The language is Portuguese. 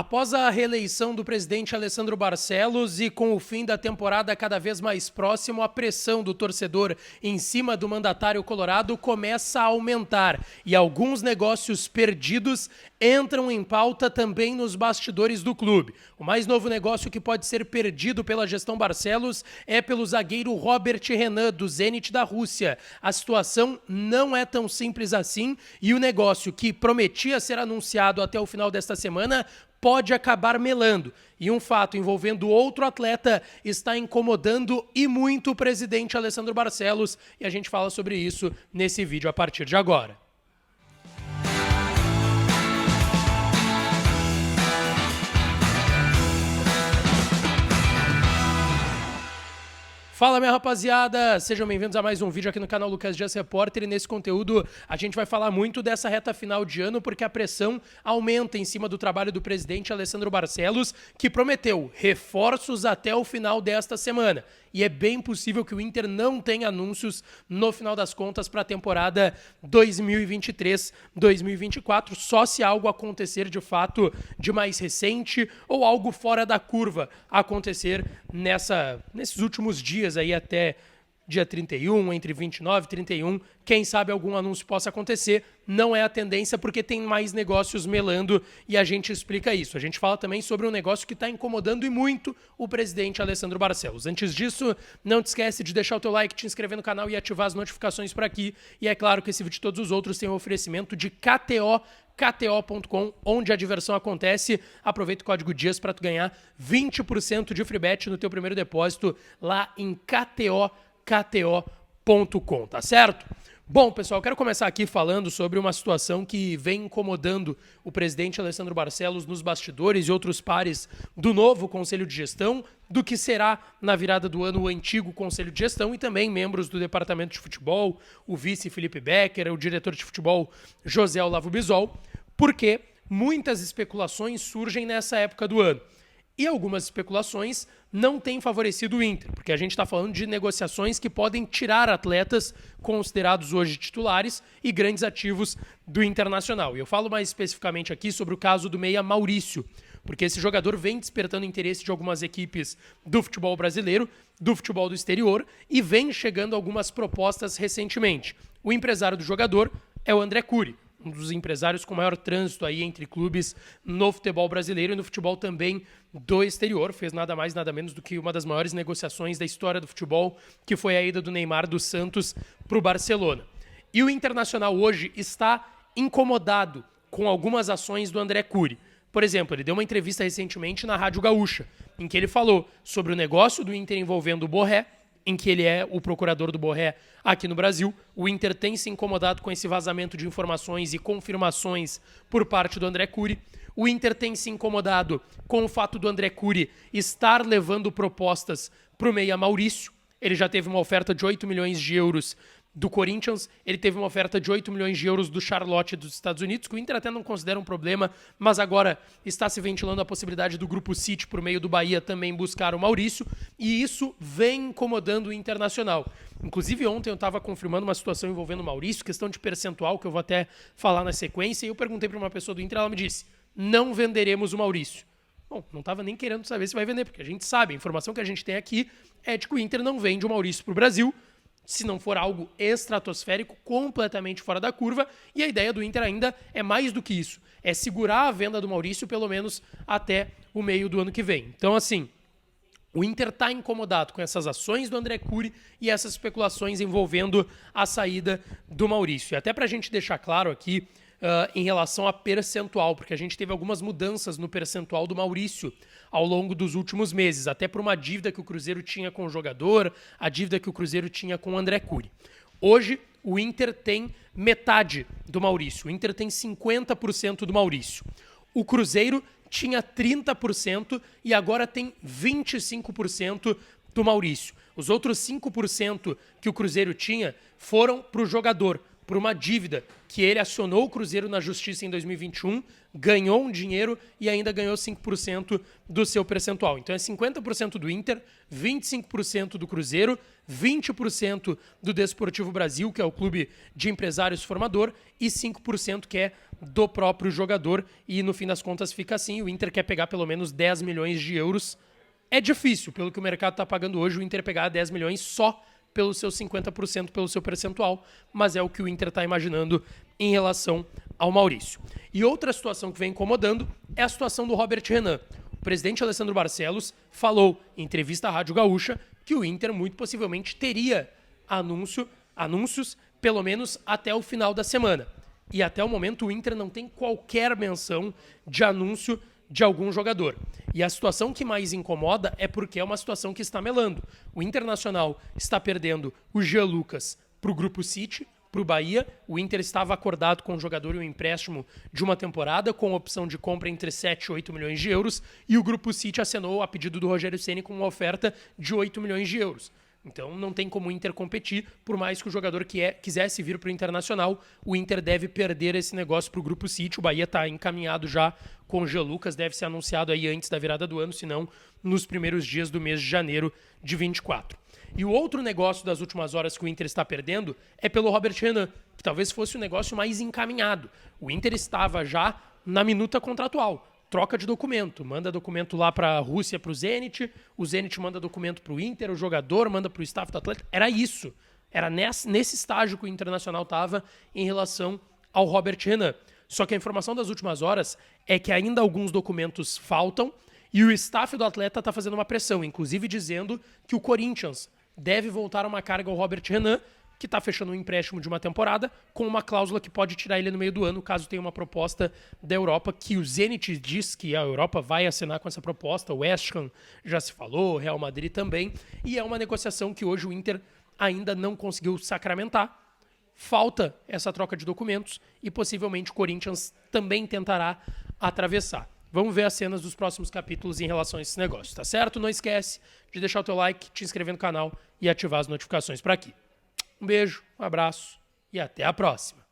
Após a reeleição do presidente Alessandro Barcelos e com o fim da temporada cada vez mais próximo, a pressão do torcedor em cima do mandatário colorado começa a aumentar e alguns negócios perdidos entram em pauta também nos bastidores do clube. O mais novo negócio que pode ser perdido pela gestão Barcelos é pelo zagueiro Robert Renan, do Zenit da Rússia. A situação não é tão simples assim e o negócio que prometia ser anunciado até o final desta semana pode acabar melando. E um fato envolvendo outro atleta está incomodando e muito o presidente Alessandro Barcelos. E a gente fala sobre isso nesse vídeo a partir de agora. Fala, minha rapaziada! Sejam bem-vindos a mais um vídeo aqui no canal Lucas Dias Repórter, e nesse conteúdo a gente vai falar muito dessa reta final de ano porque a pressão aumenta em cima do trabalho do presidente Alessandro Barcelos, que prometeu reforços até o final desta semana. E é bem possível que o Inter não tenha anúncios no final das contas para a temporada 2023-2024, só se algo acontecer de fato de mais recente ou algo fora da curva acontecer nesses últimos dias aí até dia 31, entre 29 e 31, quem sabe algum anúncio possa acontecer. Não é a tendência porque tem mais negócios melando e a gente explica isso. A gente fala também sobre um negócio que está incomodando e muito o presidente Alessandro Barcelos. Antes disso, não te esquece de deixar o teu like, te inscrever no canal e ativar as notificações por aqui. E é claro que esse vídeo e todos os outros têm um oferecimento de KTO.com, onde a diversão acontece. Aproveita o código DIAS para tu ganhar 20% de free bet no teu primeiro depósito lá em KTO.com, tá certo? Bom, pessoal, quero começar aqui falando sobre uma situação que vem incomodando o presidente Alessandro Barcelos nos bastidores e outros pares do novo Conselho de Gestão, do que será na virada do ano o antigo Conselho de Gestão e também membros do Departamento de Futebol, o vice Felipe Becker, o diretor de futebol José Olavo Bisol, porque muitas especulações surgem nessa época do ano. E algumas especulações não têm favorecido o Inter, porque a gente está falando de negociações que podem tirar atletas considerados hoje titulares e grandes ativos do Internacional. E eu falo mais especificamente aqui sobre o caso do meia Maurício, porque esse jogador vem despertando interesse de algumas equipes do futebol brasileiro, do futebol do exterior, e vem chegando algumas propostas recentemente. O empresário do jogador é o André Curi, um dos empresários com maior trânsito aí entre clubes no futebol brasileiro e no futebol também do exterior. Fez nada mais, nada menos do que uma das maiores negociações da história do futebol, que foi a ida do Neymar do Santos para o Barcelona. E o Internacional hoje está incomodado com algumas ações do André Curi. Por exemplo, ele deu uma entrevista recentemente na Rádio Gaúcha, em que ele falou sobre o negócio do Inter envolvendo o Borré, em que ele é o procurador do Borré aqui no Brasil. O Inter tem se incomodado com esse vazamento de informações e confirmações por parte do André Curi. O Inter tem se incomodado com o fato do André Curi estar levando propostas para o meia Maurício. Ele já teve uma oferta de 8 milhões de euros do Corinthians, ele teve uma oferta de 8 milhões de euros do Charlotte dos Estados Unidos, que o Inter até não considera um problema, mas agora está se ventilando a possibilidade do Grupo City, por meio do Bahia, também buscar o Maurício, e isso vem incomodando o Internacional. Inclusive, ontem eu estava confirmando uma situação envolvendo o Maurício, questão de percentual, que eu vou até falar na sequência, e eu perguntei para uma pessoa do Inter, ela me disse: não venderemos o Maurício. Bom, não estava nem querendo saber se vai vender, porque a gente sabe, a informação que a gente tem aqui é de que o Inter não vende o Maurício para o Brasil, se não for algo estratosférico, completamente fora da curva, e a ideia do Inter ainda é mais do que isso, é segurar a venda do Maurício pelo menos até o meio do ano que vem. Então, assim, o Inter está incomodado com essas ações do André Curi e essas especulações envolvendo a saída do Maurício. E até para a gente deixar claro aqui, em relação a percentual, porque a gente teve algumas mudanças no percentual do Maurício ao longo dos últimos meses, até por uma dívida que o Cruzeiro tinha com o jogador, a dívida que o Cruzeiro tinha com o André Curi. Hoje, o Inter tem metade do Maurício, o Inter tem 50% do Maurício. O Cruzeiro tinha 30% e agora tem 25% do Maurício. Os outros 5% que o Cruzeiro tinha foram para o jogador, por uma dívida que ele acionou o Cruzeiro na Justiça em 2021, ganhou um dinheiro e ainda ganhou 5% do seu percentual. Então é 50% do Inter, 25% do Cruzeiro, 20% do Desportivo Brasil, que é o clube de empresários formador, e 5% que é do próprio jogador e no fim das contas fica assim, o Inter quer pegar pelo menos 10 milhões de euros. É difícil, pelo que o mercado está pagando hoje, o Inter pegar 10 milhões só pelo seu 50%, pelo seu percentual, mas é o que o Inter está imaginando em relação ao Maurício. E outra situação que vem incomodando é a situação do Robert Renan. O presidente Alessandro Barcelos falou em entrevista à Rádio Gaúcha que o Inter muito possivelmente teria anúncios pelo menos até o final da semana. E até o momento o Inter não tem qualquer menção de anúncio de algum jogador. E a situação que mais incomoda é porque é uma situação que está melando. O Internacional está perdendo o Jean Lucas para o Grupo City, para o Bahia. O Inter estava acordado com o jogador e um empréstimo de uma temporada, com opção de compra entre 7 e 8 milhões de euros, e o Grupo City acenou a pedido do Rogério Ceni com uma oferta de 8 milhões de euros. Então não tem como o Inter competir, por mais que o jogador quisesse vir para o Internacional, o Inter deve perder esse negócio para o Grupo City. O Bahia está encaminhado já com o Jean Lucas, deve ser anunciado aí antes da virada do ano, se não nos primeiros dias do mês de janeiro de 24. E o outro negócio das últimas horas que o Inter está perdendo é pelo Robert Renan, que talvez fosse o negócio mais encaminhado. O Inter estava já na minuta contratual. Troca de documento, manda documento lá para a Rússia, para o Zenit manda documento para o Inter, o jogador manda para o staff do Atlético. Era isso, era nesse estágio que o Internacional estava em relação ao Robert Renan. Só que a informação das últimas horas é que ainda alguns documentos faltam e o staff do atleta está fazendo uma pressão, inclusive dizendo que o Corinthians deve voltar uma carga ao Robert Renan, que está fechando um empréstimo de uma temporada, com uma cláusula que pode tirar ele no meio do ano, caso tenha uma proposta da Europa, que o Zenit diz que a Europa vai assinar com essa proposta, o West Ham já se falou, o Real Madrid também, e é uma negociação que hoje o Inter ainda não conseguiu sacramentar. Falta essa troca de documentos e possivelmente o Corinthians também tentará atravessar. Vamos ver as cenas dos próximos capítulos em relação a esse negócio, tá certo? Não esquece de deixar o teu like, te inscrever no canal e ativar as notificações para aqui. Um beijo, um abraço e até a próxima.